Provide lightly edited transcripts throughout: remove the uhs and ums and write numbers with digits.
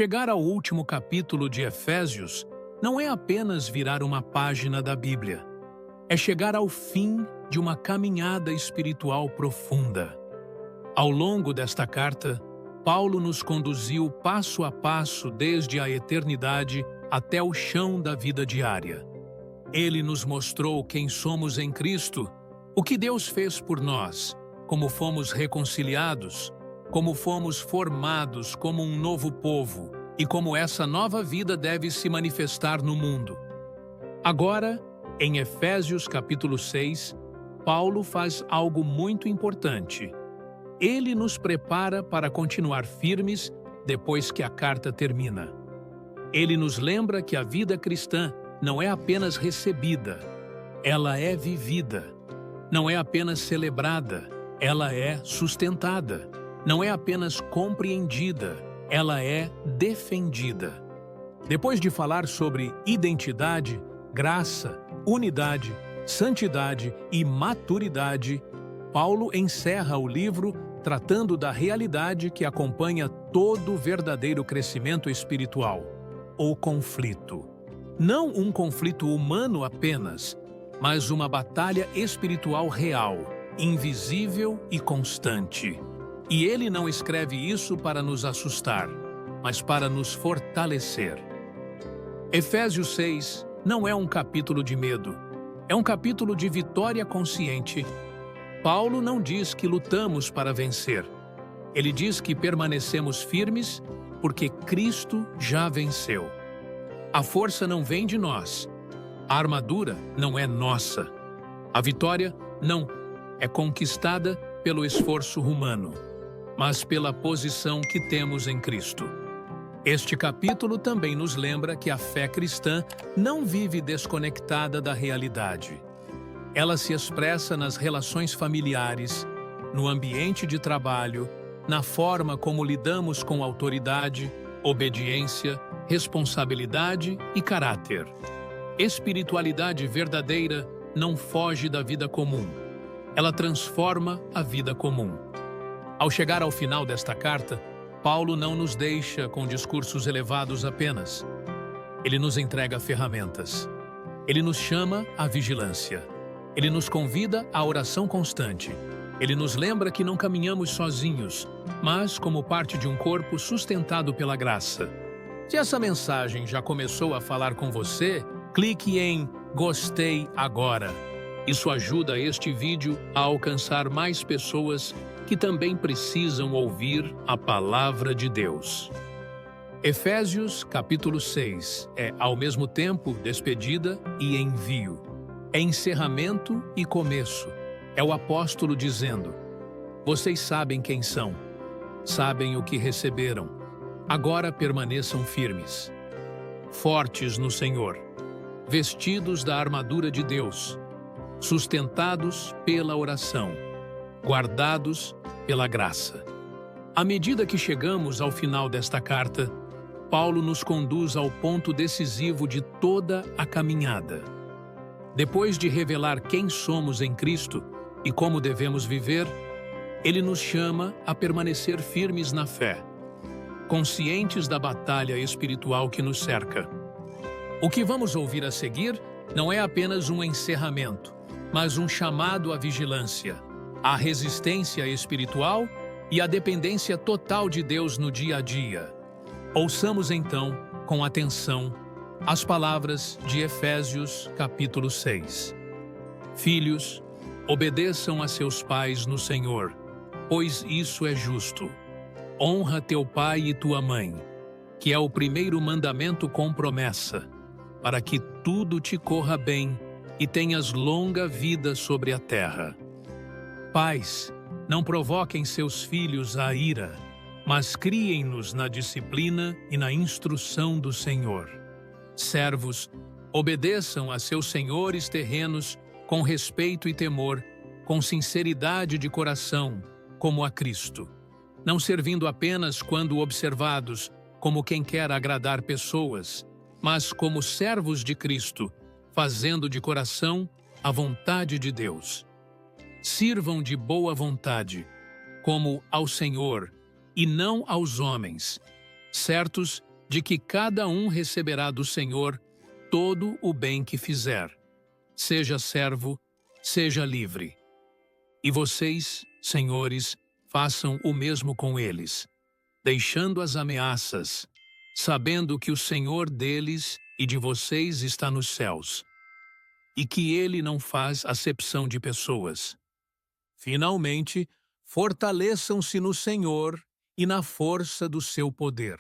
Chegar ao último capítulo de Efésios não é apenas virar uma página da Bíblia. É chegar ao fim de uma caminhada espiritual profunda. Ao longo desta carta, Paulo nos conduziu passo a passo desde a eternidade até o chão da vida diária. Ele nos mostrou quem somos em Cristo, o que Deus fez por nós, como fomos reconciliados, como fomos formados como um novo povo e como essa nova vida deve se manifestar no mundo. Agora, em Efésios capítulo 6, Paulo faz algo muito importante. Ele nos prepara para continuar firmes depois que a carta termina. Ele nos lembra que a vida cristã não é apenas recebida, ela é vivida. Não é apenas celebrada, ela é sustentada. Não é apenas compreendida, ela é defendida. Depois de falar sobre identidade, graça, unidade, santidade e maturidade, Paulo encerra o livro tratando da realidade que acompanha todo verdadeiro crescimento espiritual, o conflito. Não um conflito humano apenas, mas uma batalha espiritual real, invisível e constante. E ele não escreve isso para nos assustar, mas para nos fortalecer. Efésios 6 não é um capítulo de medo, é um capítulo de vitória consciente. Paulo não diz que lutamos para vencer. Ele diz que permanecemos firmes porque Cristo já venceu. A força não vem de nós. A armadura não é nossa. A vitória não é conquistada pelo esforço humano, mas pela posição que temos em Cristo. Este capítulo também nos lembra que a fé cristã não vive desconectada da realidade. Ela se expressa nas relações familiares, no ambiente de trabalho, na forma como lidamos com autoridade, obediência, responsabilidade e caráter. Espiritualidade verdadeira não foge da vida comum. Ela transforma a vida comum. Ao chegar ao final desta carta, Paulo não nos deixa com discursos elevados apenas. Ele nos entrega ferramentas. Ele nos chama à vigilância. Ele nos convida à oração constante. Ele nos lembra que não caminhamos sozinhos, mas como parte de um corpo sustentado pela graça. Se essa mensagem já começou a falar com você, clique em Gostei agora. Isso ajuda este vídeo a alcançar mais pessoas que também precisam ouvir a palavra de Deus. Efésios capítulo 6 é, ao mesmo tempo, despedida e envio. É encerramento e começo. É o apóstolo dizendo: vocês sabem quem são, sabem o que receberam. Agora permaneçam firmes, fortes no Senhor, vestidos da armadura de Deus, sustentados pela oração, guardados pela graça. À medida que chegamos ao final desta carta, Paulo nos conduz ao ponto decisivo de toda a caminhada. Depois de revelar quem somos em Cristo e como devemos viver, ele nos chama a permanecer firmes na fé, conscientes da batalha espiritual que nos cerca. O que vamos ouvir a seguir não é apenas um encerramento, mas um chamado à vigilância, à resistência espiritual e à dependência total de Deus no dia a dia. Ouçamos então, com atenção, as palavras de Efésios capítulo 6. Filhos, obedeçam a seus pais no Senhor, pois isso é justo. Honra teu pai e tua mãe, que é o primeiro mandamento com promessa, para que tudo te corra bem e tenhas longa vida sobre a terra. Pais, não provoquem seus filhos à ira, mas criem-nos na disciplina e na instrução do Senhor. Servos, obedeçam a seus senhores terrenos com respeito e temor, com sinceridade de coração, como a Cristo, não servindo apenas quando observados como quem quer agradar pessoas, mas como servos de Cristo, fazendo de coração a vontade de Deus. Sirvam de boa vontade, como ao Senhor e não aos homens, certos de que cada um receberá do Senhor todo o bem que fizer, seja servo, seja livre. E vocês, senhores, façam o mesmo com eles, deixando as ameaças, sabendo que o Senhor deles e de vocês está nos céus, e que Ele não faz acepção de pessoas. Finalmente, fortaleçam-se no Senhor e na força do seu poder.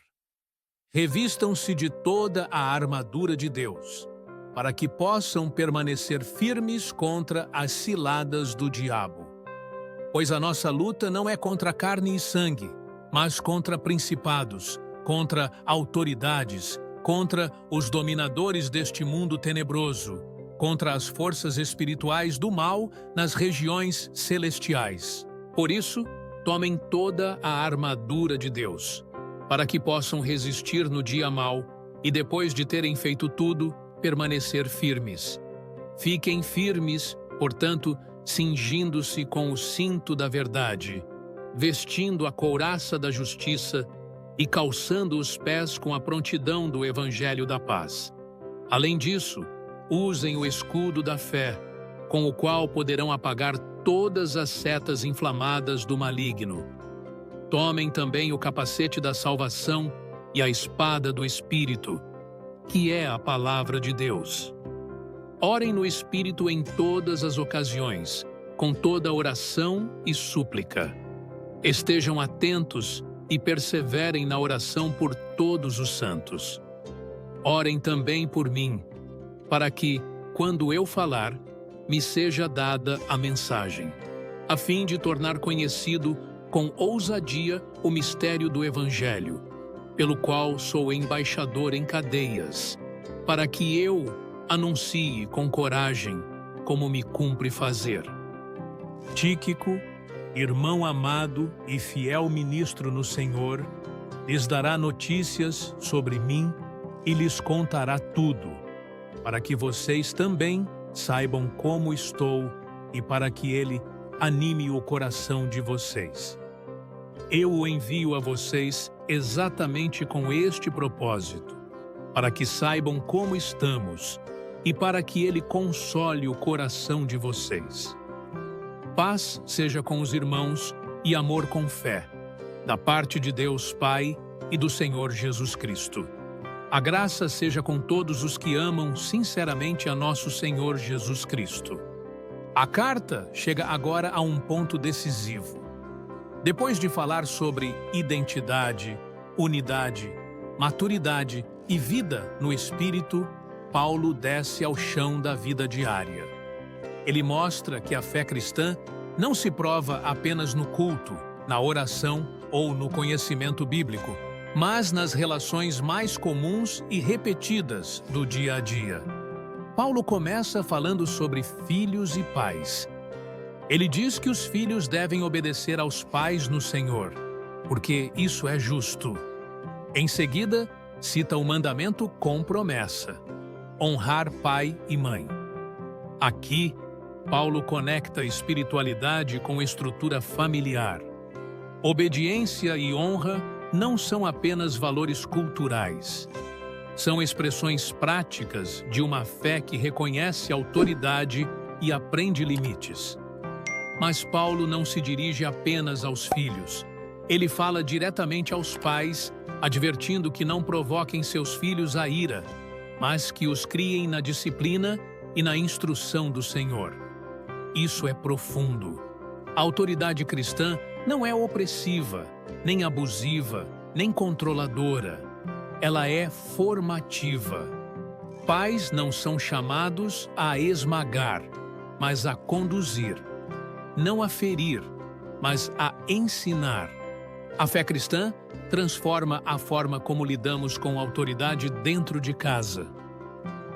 Revistam-se de toda a armadura de Deus, para que possam permanecer firmes contra as ciladas do diabo. Pois a nossa luta não é contra carne e sangue, mas contra principados, contra autoridades, contra os dominadores deste mundo tenebroso, contra as forças espirituais do mal nas regiões celestiais. Por isso, tomem toda a armadura de Deus, para que possam resistir no dia mau e, depois de terem feito tudo, permanecer firmes. Fiquem firmes, portanto, cingindo-se com o cinto da verdade, vestindo a couraça da justiça e calçando os pés com a prontidão do Evangelho da paz. Além disso, usem o escudo da fé, com o qual poderão apagar todas as setas inflamadas do maligno. Tomem também o capacete da salvação e a espada do Espírito, que é a palavra de Deus. Orem no Espírito em todas as ocasiões, com toda oração e súplica. Estejam atentos e perseverem na oração por todos os santos. Orem também por mim, para que, quando eu falar, me seja dada a mensagem, a fim de tornar conhecido com ousadia o mistério do Evangelho, pelo qual sou embaixador em cadeias, para que eu anuncie com coragem como me cumpre fazer. Tíquico, irmão amado e fiel ministro no Senhor, lhes dará notícias sobre mim e lhes contará tudo, para que vocês também saibam como estou e para que ele anime o coração de vocês. Eu o envio a vocês exatamente com este propósito, para que saibam como estamos e para que ele console o coração de vocês. Paz seja com os irmãos e amor com fé, da parte de Deus Pai e do Senhor Jesus Cristo. A graça seja com todos os que amam sinceramente a nosso Senhor Jesus Cristo. A carta chega agora a um ponto decisivo. Depois de falar sobre identidade, unidade, maturidade e vida no Espírito, Paulo desce ao chão da vida diária. Ele mostra que a fé cristã não se prova apenas no culto, na oração ou no conhecimento bíblico, mas nas relações mais comuns e repetidas do dia a dia. Paulo começa falando sobre filhos e pais. Ele diz que os filhos devem obedecer aos pais no Senhor, porque isso é justo. Em seguida, cita o mandamento com promessa: honrar pai e mãe. Aqui, Paulo conecta espiritualidade com estrutura familiar. Obediência e honra não são apenas valores culturais. São expressões práticas de uma fé que reconhece autoridade e aprende limites. Mas Paulo não se dirige apenas aos filhos. Ele fala diretamente aos pais, advertindo que não provoquem seus filhos à ira, mas que os criem na disciplina e na instrução do Senhor. Isso é profundo. A autoridade cristã não é opressiva, nem abusiva, nem controladora. Ela é formativa. Pais não são chamados a esmagar, mas a conduzir. Não a ferir, mas a ensinar. A fé cristã transforma a forma como lidamos com a autoridade dentro de casa.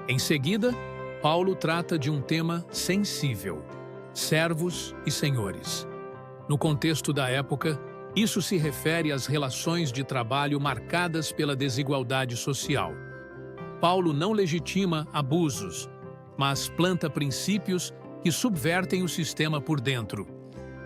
Em seguida, Paulo trata de um tema sensível: servos e senhores. No contexto da época, isso se refere às relações de trabalho marcadas pela desigualdade social. Paulo não legitima abusos, mas planta princípios que subvertem o sistema por dentro.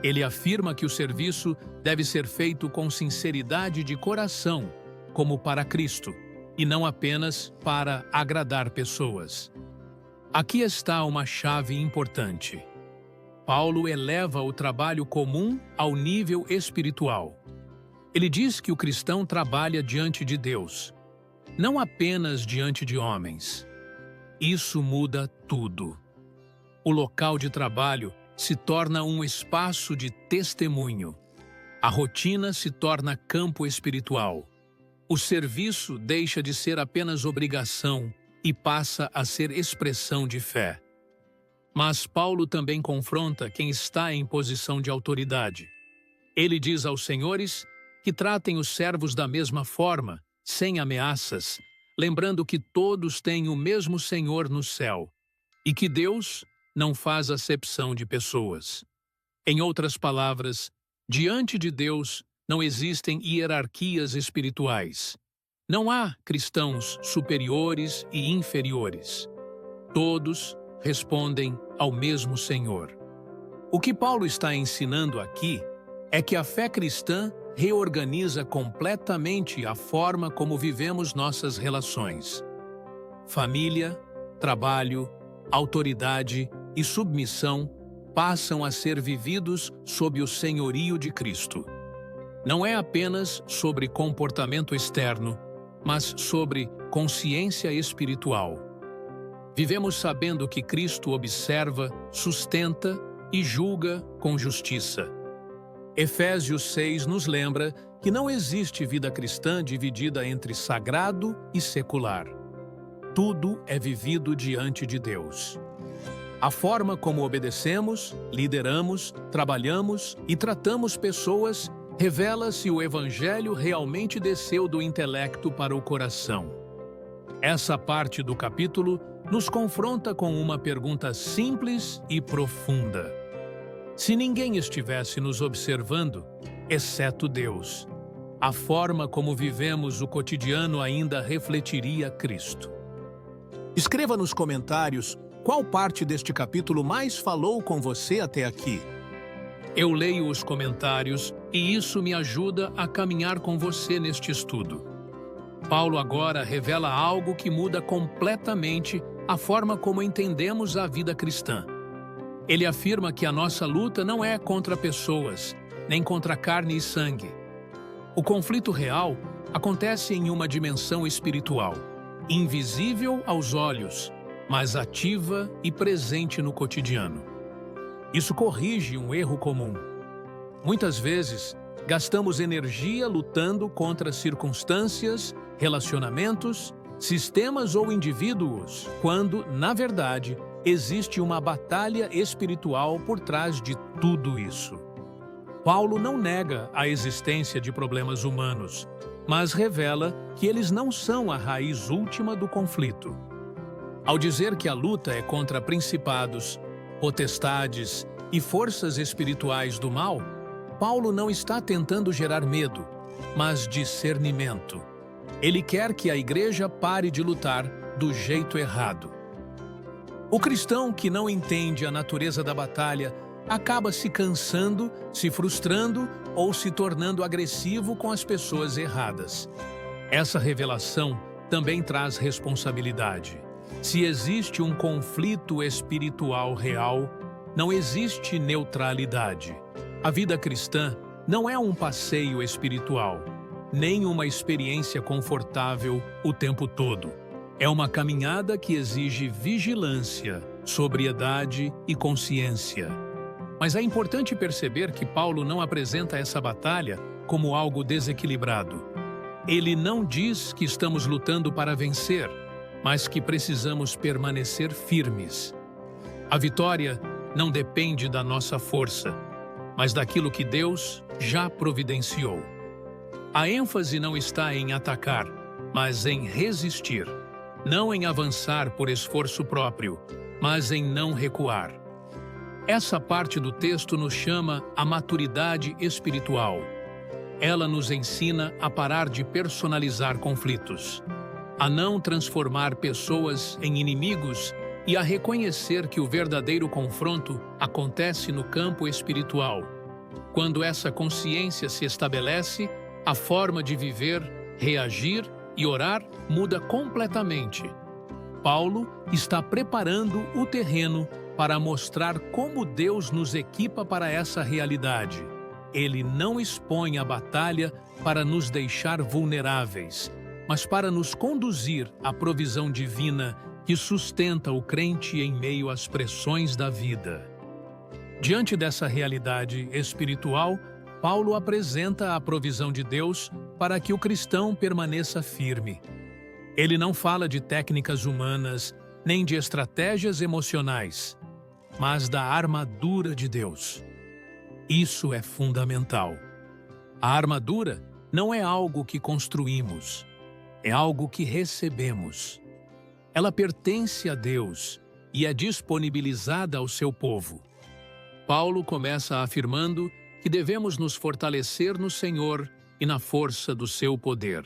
Ele afirma que o serviço deve ser feito com sinceridade de coração, como para Cristo, e não apenas para agradar pessoas. Aqui está uma chave importante. Paulo eleva o trabalho comum ao nível espiritual. Ele diz que o cristão trabalha diante de Deus, não apenas diante de homens. Isso muda tudo. O local de trabalho se torna um espaço de testemunho. A rotina se torna campo espiritual. O serviço deixa de ser apenas obrigação e passa a ser expressão de fé. Mas Paulo também confronta quem está em posição de autoridade. Ele diz aos senhores que tratem os servos da mesma forma, sem ameaças, lembrando que todos têm o mesmo Senhor no céu e que Deus não faz acepção de pessoas. Em outras palavras, diante de Deus não existem hierarquias espirituais. Não há cristãos superiores e inferiores. Todos respondem ao mesmo Senhor. O que Paulo está ensinando aqui é que a fé cristã reorganiza completamente a forma como vivemos nossas relações. Família, trabalho, autoridade e submissão passam a ser vividos sob o senhorio de Cristo. Não é apenas sobre comportamento externo, mas sobre consciência espiritual. Vivemos sabendo que Cristo observa, sustenta e julga com justiça. Efésios 6 nos lembra que não existe vida cristã dividida entre sagrado e secular. Tudo é vivido diante de Deus. A forma como obedecemos, lideramos, trabalhamos e tratamos pessoas revela se o Evangelho realmente desceu do intelecto para o coração. Essa parte do capítulo nos confronta com uma pergunta simples e profunda. Se ninguém estivesse nos observando, exceto Deus, a forma como vivemos o cotidiano ainda refletiria Cristo. Escreva nos comentários qual parte deste capítulo mais falou com você até aqui. Eu leio os comentários e isso me ajuda a caminhar com você neste estudo. Paulo agora revela algo que muda completamente a forma como entendemos a vida cristã. Ele afirma que a nossa luta não é contra pessoas, nem contra carne e sangue. O conflito real acontece em uma dimensão espiritual, invisível aos olhos, mas ativa e presente no cotidiano. Isso corrige um erro comum. Muitas vezes, gastamos energia lutando contra circunstâncias, relacionamentos, sistemas ou indivíduos, quando, na verdade, existe uma batalha espiritual por trás de tudo isso. Paulo não nega a existência de problemas humanos, mas revela que eles não são a raiz última do conflito. Ao dizer que a luta é contra principados, potestades e forças espirituais do mal, Paulo não está tentando gerar medo, mas discernimento. Ele quer que a igreja pare de lutar do jeito errado. O cristão que não entende a natureza da batalha acaba se cansando, se frustrando ou se tornando agressivo com as pessoas erradas. Essa revelação também traz responsabilidade. Se existe um conflito espiritual real, não existe neutralidade. A vida cristã não é um passeio espiritual, nem uma experiência confortável o tempo todo. É uma caminhada que exige vigilância, sobriedade e consciência. Mas é importante perceber que Paulo não apresenta essa batalha como algo desequilibrado. Ele não diz que estamos lutando para vencer, mas que precisamos permanecer firmes. A vitória não depende da nossa força, mas daquilo que Deus já providenciou. A ênfase não está em atacar, mas em resistir. Não em avançar por esforço próprio, mas em não recuar. Essa parte do texto nos chama a maturidade espiritual. Ela nos ensina a parar de personalizar conflitos, a não transformar pessoas em inimigos e a reconhecer que o verdadeiro confronto acontece no campo espiritual. Quando essa consciência se estabelece, a forma de viver, reagir e orar muda completamente. Paulo está preparando o terreno para mostrar como Deus nos equipa para essa realidade. Ele não expõe a batalha para nos deixar vulneráveis, mas para nos conduzir à provisão divina que sustenta o crente em meio às pressões da vida. Diante dessa realidade espiritual, Paulo apresenta a provisão de Deus para que o cristão permaneça firme. Ele não fala de técnicas humanas, nem de estratégias emocionais, mas da armadura de Deus. Isso é fundamental. A armadura não é algo que construímos, é algo que recebemos. Ela pertence a Deus e é disponibilizada ao seu povo. Paulo começa afirmando que devemos nos fortalecer no Senhor e na força do seu poder.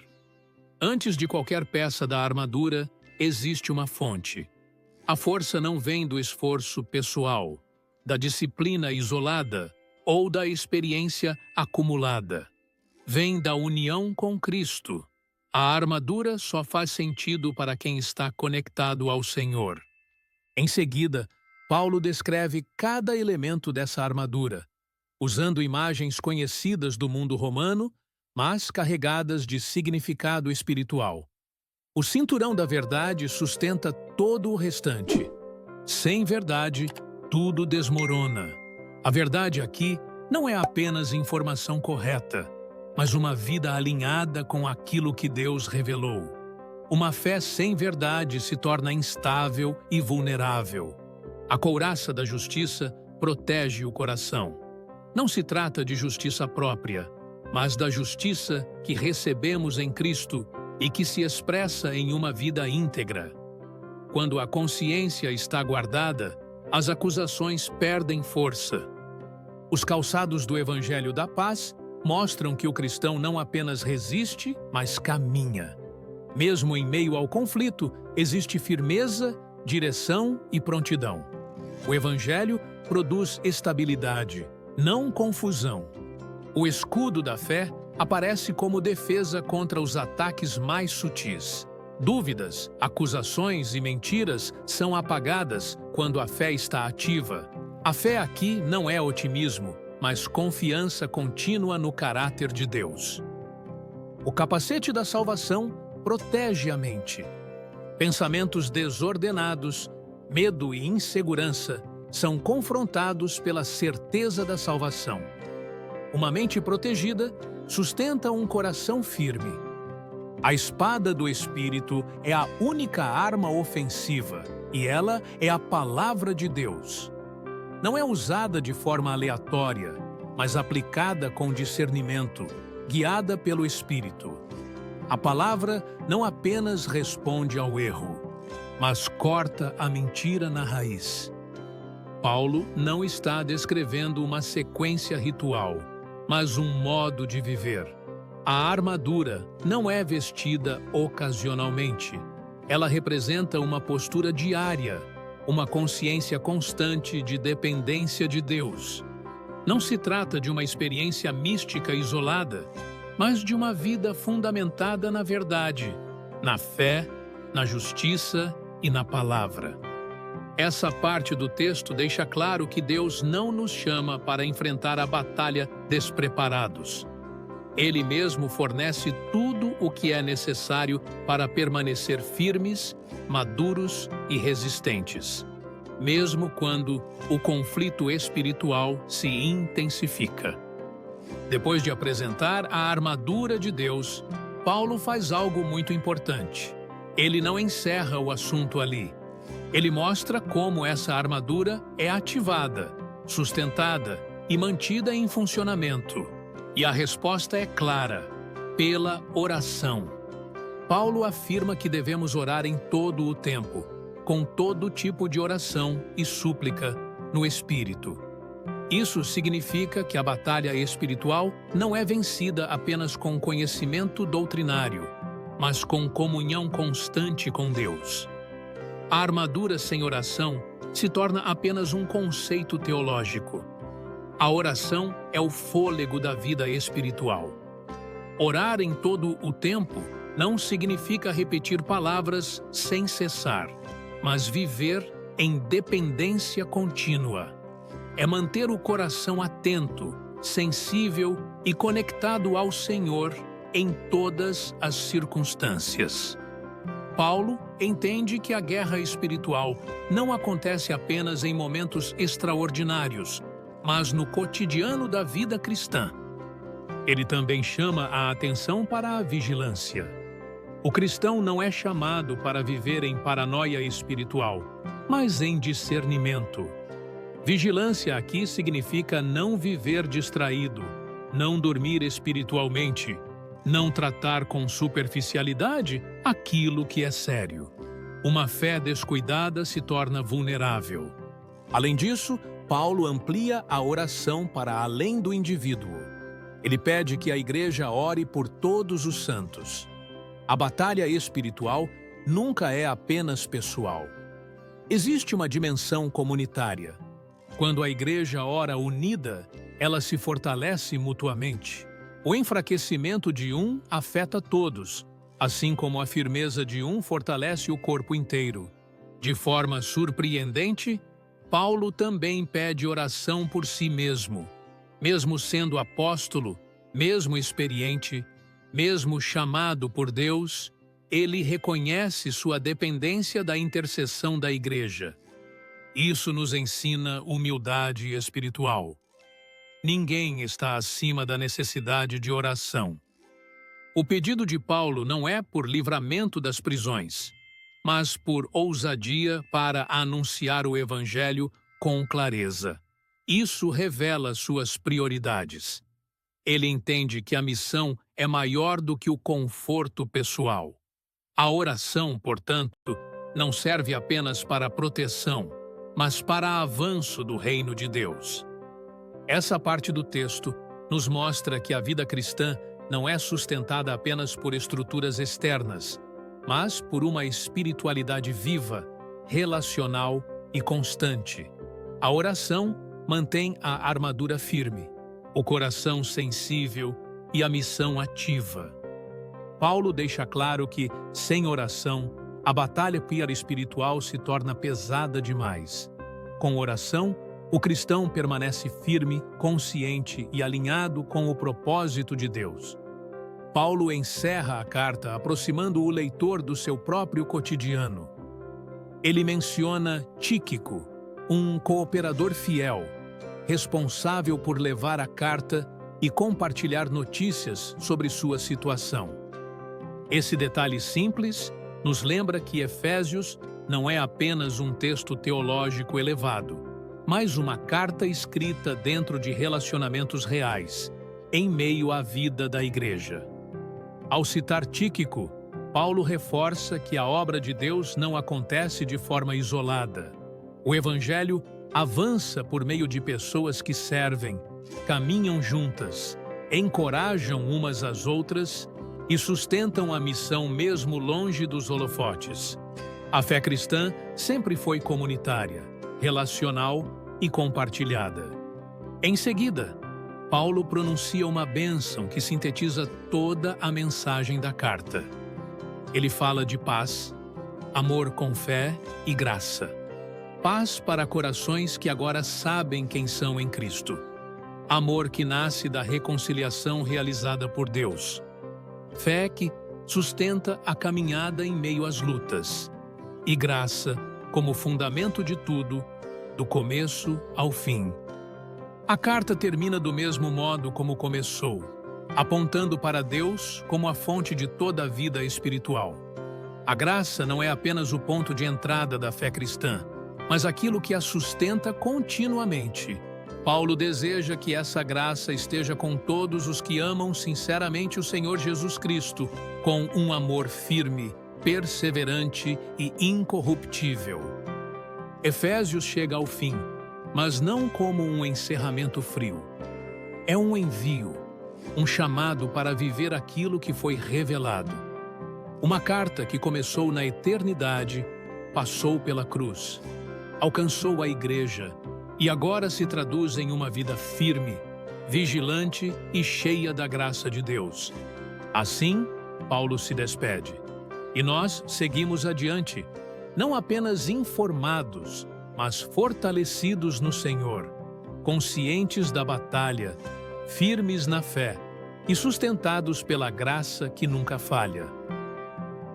Antes de qualquer peça da armadura, existe uma fonte. A força não vem do esforço pessoal, da disciplina isolada ou da experiência acumulada. Vem da união com Cristo. A armadura só faz sentido para quem está conectado ao Senhor. Em seguida, Paulo descreve cada elemento dessa armadura, usando imagens conhecidas do mundo romano, mas carregadas de significado espiritual. O cinturão da verdade sustenta todo o restante. Sem verdade, tudo desmorona. A verdade aqui não é apenas informação correta, mas uma vida alinhada com aquilo que Deus revelou. Uma fé sem verdade se torna instável e vulnerável. A couraça da justiça protege o coração. Não se trata de justiça própria, mas da justiça que recebemos em Cristo e que se expressa em uma vida íntegra. Quando a consciência está guardada, as acusações perdem força. Os calçados do Evangelho da Paz mostram que o cristão não apenas resiste, mas caminha. Mesmo em meio ao conflito, existe firmeza, direção e prontidão. O Evangelho produz estabilidade, não confusão. O escudo da fé aparece como defesa contra os ataques mais sutis. Dúvidas, acusações e mentiras são apagadas quando a fé está ativa. A fé aqui não é otimismo, mas confiança contínua no caráter de Deus. O capacete da salvação protege a mente. Pensamentos desordenados, medo e insegurança são confrontados pela certeza da salvação. Uma mente protegida sustenta um coração firme. A espada do Espírito é a única arma ofensiva e ela é a palavra de Deus. Não é usada de forma aleatória, mas aplicada com discernimento, guiada pelo Espírito. A palavra não apenas responde ao erro, mas corta a mentira na raiz. Paulo não está descrevendo uma sequência ritual, mas um modo de viver. A armadura não é vestida ocasionalmente. Ela representa uma postura diária, uma consciência constante de dependência de Deus. Não se trata de uma experiência mística isolada, mas de uma vida fundamentada na verdade, na fé, na justiça e na palavra. Essa parte do texto deixa claro que Deus não nos chama para enfrentar a batalha despreparados. Ele mesmo fornece tudo o que é necessário para permanecer firmes, maduros e resistentes, mesmo quando o conflito espiritual se intensifica. Depois de apresentar a armadura de Deus, Paulo faz algo muito importante. Ele não encerra o assunto ali. Ele mostra como essa armadura é ativada, sustentada e mantida em funcionamento. E a resposta é clara: pela oração. Paulo afirma que devemos orar em todo o tempo, com todo tipo de oração e súplica no Espírito. Isso significa que a batalha espiritual não é vencida apenas com conhecimento doutrinário, mas com comunhão constante com Deus. A armadura sem oração se torna apenas um conceito teológico. A oração é o fôlego da vida espiritual. Orar em todo o tempo não significa repetir palavras sem cessar, mas viver em dependência contínua. É manter o coração atento, sensível e conectado ao Senhor em todas as circunstâncias. Paulo entende que a guerra espiritual não acontece apenas em momentos extraordinários, mas no cotidiano da vida cristã. Ele também chama a atenção para a vigilância. O cristão não é chamado para viver em paranoia espiritual, mas em discernimento. Vigilância aqui significa não viver distraído, não dormir espiritualmente, não tratar com superficialidade aquilo que é sério. Uma fé descuidada se torna vulnerável. Além disso, Paulo amplia a oração para além do indivíduo. Ele pede que a igreja ore por todos os santos. A batalha espiritual nunca é apenas pessoal. Existe uma dimensão comunitária. Quando a igreja ora unida, ela se fortalece mutuamente. O enfraquecimento de um afeta todos, assim como a firmeza de um fortalece o corpo inteiro. De forma surpreendente, Paulo também pede oração por si mesmo. Mesmo sendo apóstolo, mesmo experiente, mesmo chamado por Deus, ele reconhece sua dependência da intercessão da igreja. Isso nos ensina humildade espiritual. Ninguém está acima da necessidade de oração. O pedido de Paulo não é por livramento das prisões, mas por ousadia para anunciar o Evangelho com clareza. Isso revela suas prioridades. Ele entende que a missão é maior do que o conforto pessoal. A oração, portanto, não serve apenas para proteção, mas para avanço do reino de Deus. Essa parte do texto nos mostra que a vida cristã não é sustentada apenas por estruturas externas, mas por uma espiritualidade viva, relacional e constante. A oração mantém a armadura firme, o coração sensível e a missão ativa. Paulo deixa claro que, sem oração, a batalha espiritual se torna pesada demais. Com oração, o cristão permanece firme, consciente e alinhado com o propósito de Deus. Paulo encerra a carta aproximando o leitor do seu próprio cotidiano. Ele menciona Tíquico, um cooperador fiel, responsável por levar a carta e compartilhar notícias sobre sua situação. Esse detalhe simples nos lembra que Efésios não é apenas um texto teológico elevado, mas uma carta escrita dentro de relacionamentos reais, em meio à vida da igreja. Ao citar Tíquico, Paulo reforça que a obra de Deus não acontece de forma isolada. O Evangelho avança por meio de pessoas que servem, caminham juntas, encorajam umas às outras e sustentam a missão mesmo longe dos holofotes. A fé cristã sempre foi comunitária, relacional e compartilhada. Em seguida, Paulo pronuncia uma bênção que sintetiza toda a mensagem da carta. Ele fala de paz, amor com fé e graça. Paz para corações que agora sabem quem são em Cristo. Amor que nasce da reconciliação realizada por Deus. Fé que sustenta a caminhada em meio às lutas. E graça como fundamento de tudo, do começo ao fim. A carta termina do mesmo modo como começou, apontando para Deus como a fonte de toda a vida espiritual. A graça não é apenas o ponto de entrada da fé cristã, mas aquilo que a sustenta continuamente. Paulo deseja que essa graça esteja com todos os que amam sinceramente o Senhor Jesus Cristo, com um amor firme, perseverante e incorruptível. Efésios chega ao fim, mas não como um encerramento frio. É um envio, um chamado para viver aquilo que foi revelado. Uma carta que começou na eternidade, passou pela cruz, alcançou a igreja e agora se traduz em uma vida firme, vigilante e cheia da graça de Deus. Assim, Paulo se despede. E nós seguimos adiante, não apenas informados, mas fortalecidos no Senhor, conscientes da batalha, firmes na fé e sustentados pela graça que nunca falha.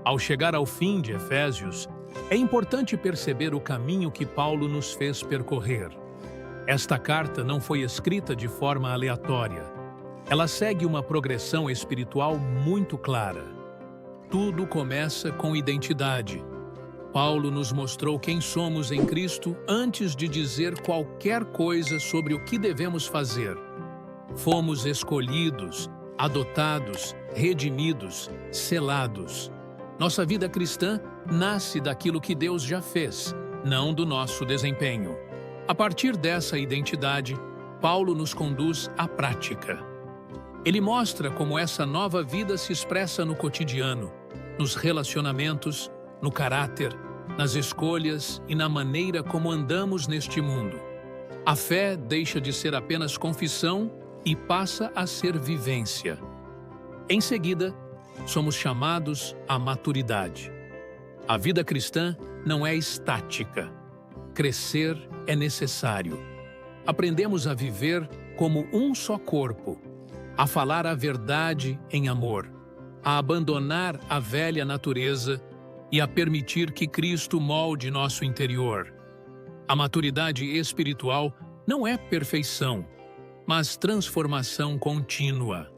Ao chegar ao fim de Efésios, é importante perceber o caminho que Paulo nos fez percorrer. Esta carta não foi escrita de forma aleatória. Ela segue uma progressão espiritual muito clara. Tudo começa com identidade. Paulo nos mostrou quem somos em Cristo antes de dizer qualquer coisa sobre o que devemos fazer. Fomos escolhidos, adotados, redimidos, selados. Nossa vida cristã nasce daquilo que Deus já fez, não do nosso desempenho. A partir dessa identidade, Paulo nos conduz à prática. Ele mostra como essa nova vida se expressa no cotidiano, nos relacionamentos, no caráter, nas escolhas e na maneira como andamos neste mundo. A fé deixa de ser apenas confissão e passa a ser vivência. Em seguida, somos chamados à maturidade. A vida cristã não é estática. Crescer é necessário. Aprendemos a viver como um só corpo, a falar a verdade em amor, a abandonar a velha natureza e a permitir que Cristo molde nosso interior. A maturidade espiritual não é perfeição, mas transformação contínua.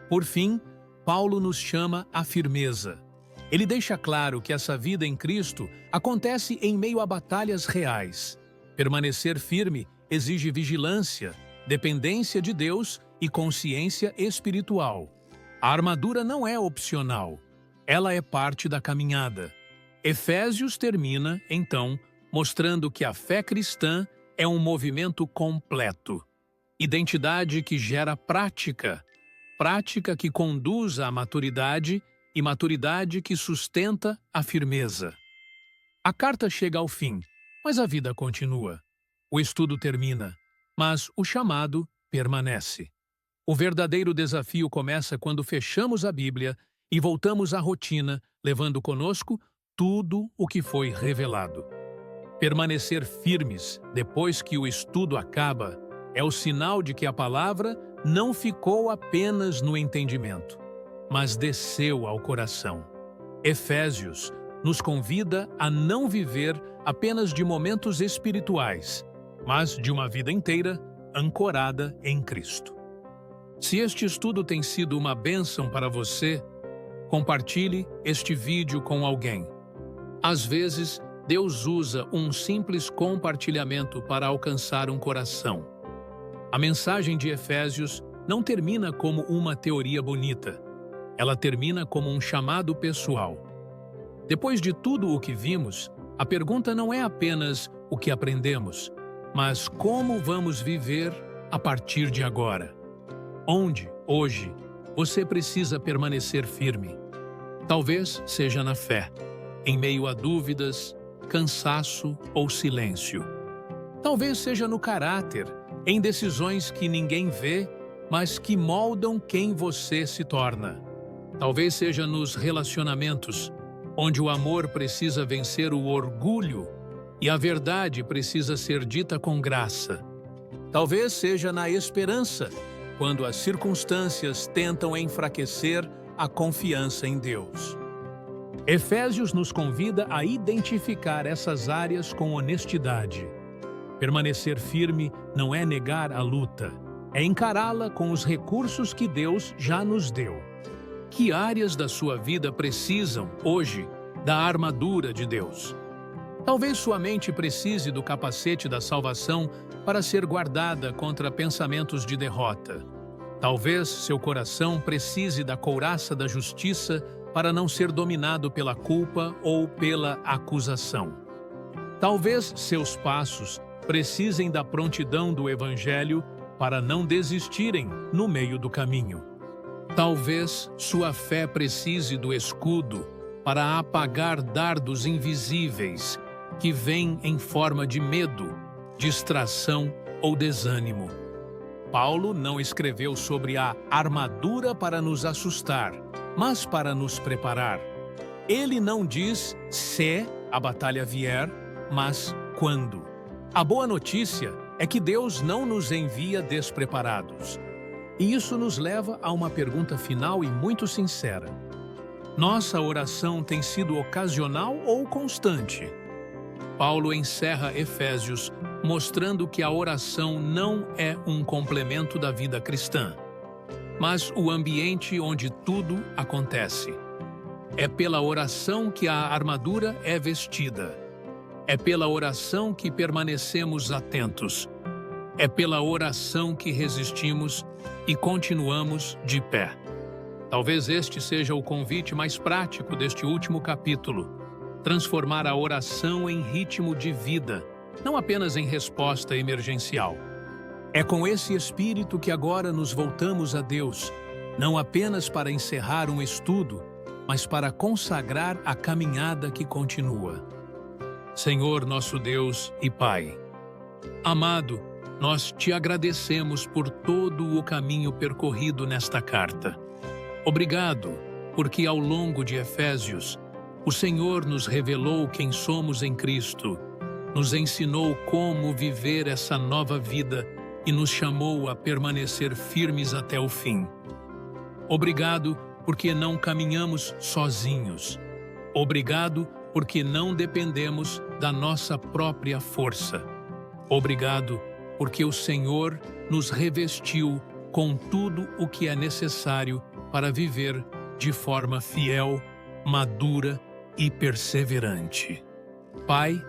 Por fim, Paulo nos chama à firmeza. Ele deixa claro que essa vida em Cristo acontece em meio a batalhas reais. Permanecer firme exige vigilância, dependência de Deus e consciência espiritual. A armadura não é opcional, ela é parte da caminhada. Efésios termina, então, mostrando que a fé cristã é um movimento completo. Identidade que gera prática, prática que conduz à maturidade e maturidade que sustenta a firmeza. A carta chega ao fim, mas a vida continua. O estudo termina, mas o chamado permanece. O verdadeiro desafio começa quando fechamos a Bíblia e voltamos à rotina, levando conosco tudo o que foi revelado. Permanecer firmes depois que o estudo acaba é o sinal de que a palavra não ficou apenas no entendimento, mas desceu ao coração. Efésios nos convida a não viver apenas de momentos espirituais, mas de uma vida inteira ancorada em Cristo. Se este estudo tem sido uma bênção para você, compartilhe este vídeo com alguém. Às vezes, Deus usa um simples compartilhamento para alcançar um coração. A mensagem de Efésios não termina como uma teoria bonita. Ela termina como um chamado pessoal. Depois de tudo o que vimos, a pergunta não é apenas o que aprendemos, mas como vamos viver a partir de agora. Onde, hoje, você precisa permanecer firme? Talvez seja na fé, em meio a dúvidas, cansaço ou silêncio. Talvez seja no caráter, em decisões que ninguém vê, mas que moldam quem você se torna. Talvez seja nos relacionamentos, onde o amor precisa vencer o orgulho e a verdade precisa ser dita com graça. Talvez seja na esperança, quando as circunstâncias tentam enfraquecer a confiança em Deus. Efésios nos convida a identificar essas áreas com honestidade. Permanecer firme não é negar a luta, é encará-la com os recursos que Deus já nos deu. Que áreas da sua vida precisam, hoje, da armadura de Deus? Talvez sua mente precise do capacete da salvação para ser guardada contra pensamentos de derrota. Talvez seu coração precise da couraça da justiça para não ser dominado pela culpa ou pela acusação. Talvez seus passos precisem da prontidão do Evangelho para não desistirem no meio do caminho. Talvez sua fé precise do escudo para apagar dardos invisíveis que vêm em forma de medo, distração ou desânimo. Paulo não escreveu sobre a armadura para nos assustar, mas para nos preparar. Ele não diz se a batalha vier, mas quando. A boa notícia é que Deus não nos envia despreparados. E isso nos leva a uma pergunta final e muito sincera. Nossa oração tem sido ocasional ou constante? Paulo encerra Efésios mostrando que a oração não é um complemento da vida cristã, mas o ambiente onde tudo acontece. É pela oração que a armadura é vestida. É pela oração que permanecemos atentos. É pela oração que resistimos e continuamos de pé. Talvez este seja o convite mais prático deste último capítulo: transformar a oração em ritmo de vida, não apenas em resposta emergencial. É com esse espírito que agora nos voltamos a Deus, não apenas para encerrar um estudo, mas para consagrar a caminhada que continua. Senhor nosso Deus e Pai, amado, nós te agradecemos por todo o caminho percorrido nesta carta. Obrigado, porque ao longo de Efésios, o Senhor nos revelou quem somos em Cristo, nos ensinou como viver essa nova vida e nos chamou a permanecer firmes até o fim. Obrigado, porque não caminhamos sozinhos. Obrigado, porque não dependemos da nossa própria força. Obrigado, porque o Senhor nos revestiu com tudo o que é necessário para viver de forma fiel, madura e perseverante. Pai,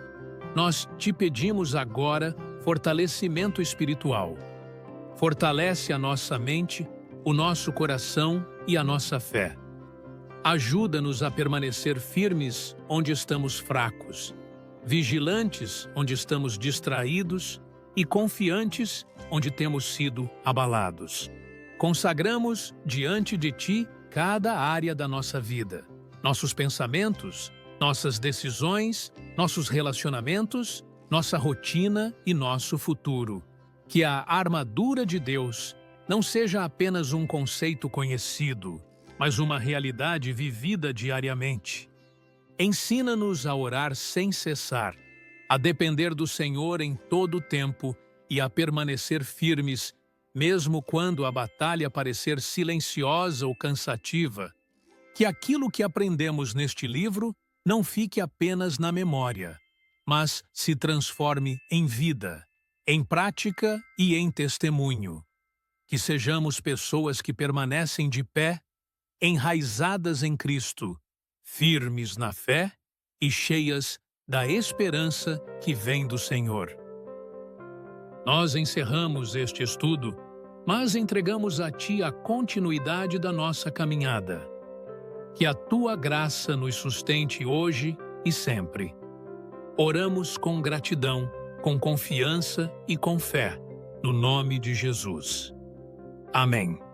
nós te pedimos agora fortalecimento espiritual. Fortalece a nossa mente, o nosso coração e a nossa fé. Ajuda-nos a permanecer firmes onde estamos fracos, vigilantes onde estamos distraídos e confiantes onde temos sido abalados. Consagramos diante de Ti cada área da nossa vida, nossos pensamentos, nossas decisões, nossos relacionamentos, nossa rotina e nosso futuro. Que a armadura de Deus não seja apenas um conceito conhecido, mas uma realidade vivida diariamente. Ensina-nos a orar sem cessar, a depender do Senhor em todo o tempo e a permanecer firmes, mesmo quando a batalha parecer silenciosa ou cansativa. Que aquilo que aprendemos neste livro não fique apenas na memória, mas se transforme em vida, em prática e em testemunho. Que sejamos pessoas que permanecem de pé, enraizadas em Cristo, firmes na fé e cheias da esperança que vem do Senhor. Nós encerramos este estudo, mas entregamos a Ti a continuidade da nossa caminhada. Que a Tua graça nos sustente hoje e sempre. Oramos com gratidão, com confiança e com fé, no nome de Jesus. Amém.